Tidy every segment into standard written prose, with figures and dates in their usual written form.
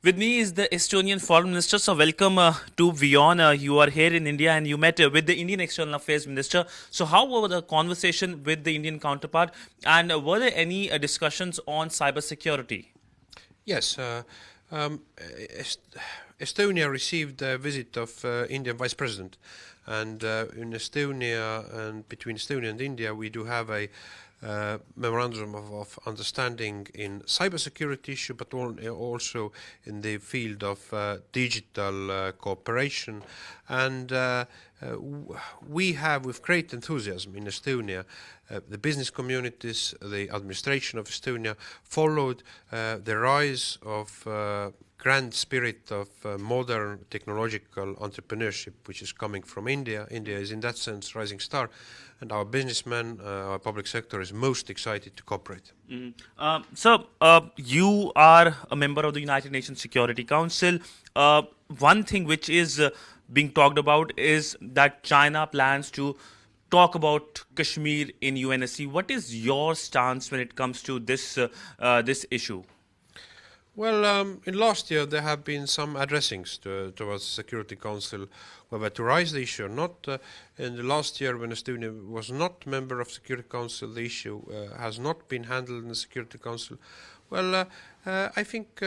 With me is the Estonian Foreign Minister. So welcome to WION. You are here in India and you met with the Indian External Affairs Minister. So how was the conversation with the Indian counterpart, and were there any discussions on cybersecurity? Yes, Estonia received a visit of Indian Vice President, and in Estonia and between Estonia and India, we do have a memorandum of understanding in cybersecurity issue, but also in the field of digital cooperation. And we have, with great enthusiasm in Estonia, the business communities, the administration of Estonia followed the rise of grand spirit of modern technological entrepreneurship, which is coming from India. India is in that sense rising star, and our businessmen, our public sector is most excited to cooperate. So you are a member of the United Nations Security Council. One thing which is being talked about is that China plans to talk about Kashmir in UNSC. What is your stance when it comes to this issue? Well, in last year there have been some addressings towards the Security Council whether to raise the issue or not. In the last year, when Estonia was not member of Security Council, the issue has not been handled in the Security Council. Well, I think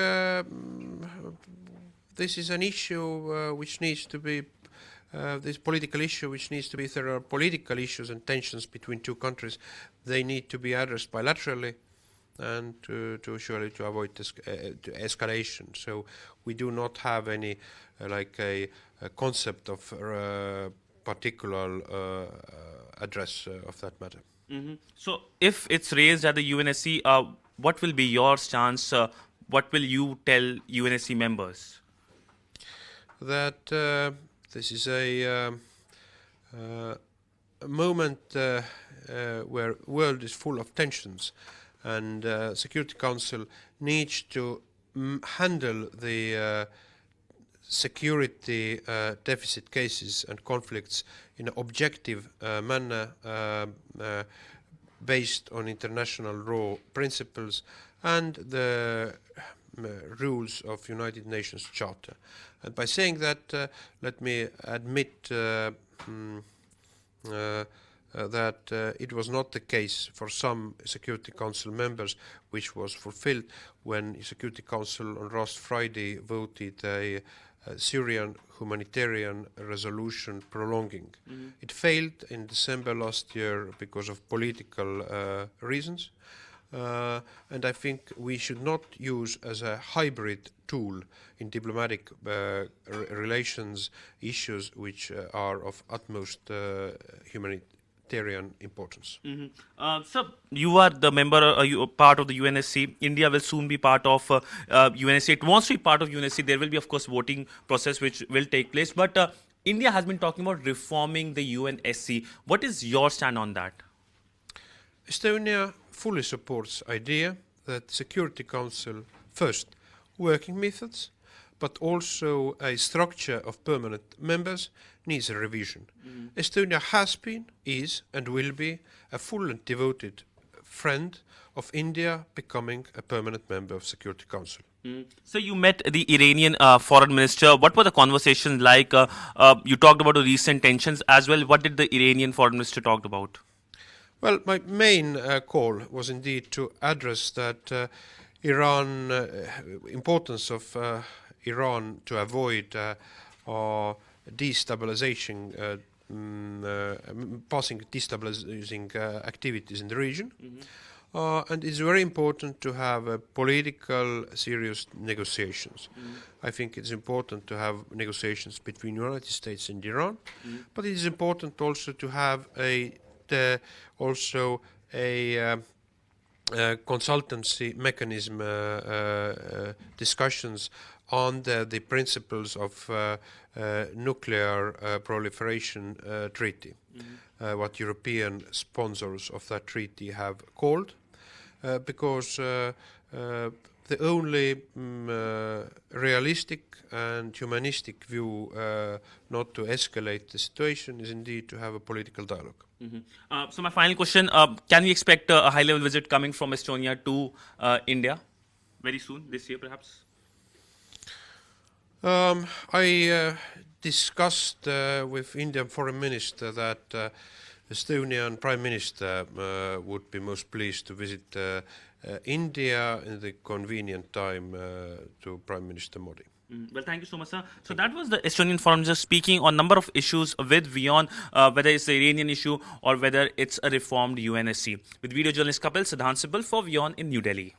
this is an issue which needs to be this political issue which needs to be, if there are political issues and tensions between two countries, they need to be addressed bilaterally and to surely to avoid to escalation. So we do not have any like a concept of particular address of that matter. So if it's raised at the UNSC, what will be your stance? What will you tell UNSC members? That this is a moment where the world is full of tensions, and Security Council needs to handle the security deficit cases and conflicts in an objective manner based on international law principles and the rules of United Nations Charter. And by saying that, let me admit that it was not the case for some Security Council members, which was fulfilled when Security Council on last Friday voted a Syrian humanitarian resolution prolonging. It failed in December last year because of political reasons. And I think we should not use as a hybrid tool in diplomatic relations issues which are of utmost humanitarian importance. So you are the member, you are part of the UNSC. India will soon be part of UNSC. It wants to be part of UNSC. There will be, of course, voting process which will take place. But India has been talking about reforming the UNSC. What is your stand on that? Estonia fully supports the idea that Security Council, first, working methods, but also a structure of permanent members needs a revision. Estonia has been, is, and will be a full and devoted friend of India becoming a permanent member of Security Council. So you met the Iranian Foreign Minister. What were the conversations like? You talked about the recent tensions as well. What did the Iranian Foreign Minister talk about? Well, my main call was indeed to address that Iran, importance of Iran to avoid destabilization, passing destabilizing activities in the region. And it's very important to have political serious negotiations. I think it's important to have negotiations between the United States and Iran, but it is important also to have also a consultancy mechanism discussions on the principles of nuclear proliferation treaty, what European sponsors of that treaty have called, because the only realistic and humanistic view not to escalate the situation is indeed to have a political dialogue. So my final question, can we expect a high-level visit coming from Estonia to India very soon, this year perhaps? I discussed with Indian Foreign Minister that Estonian Prime Minister would be most pleased to visit India in the convenient time to Prime Minister Modi. Well, thank you so much, sir. So that was the Estonian Foreign Minister speaking on number of issues with WION, whether it's the Iranian issue or whether it's a reformed UNSC. With video journalist Kapil Siddhant Sibal for WION in New Delhi.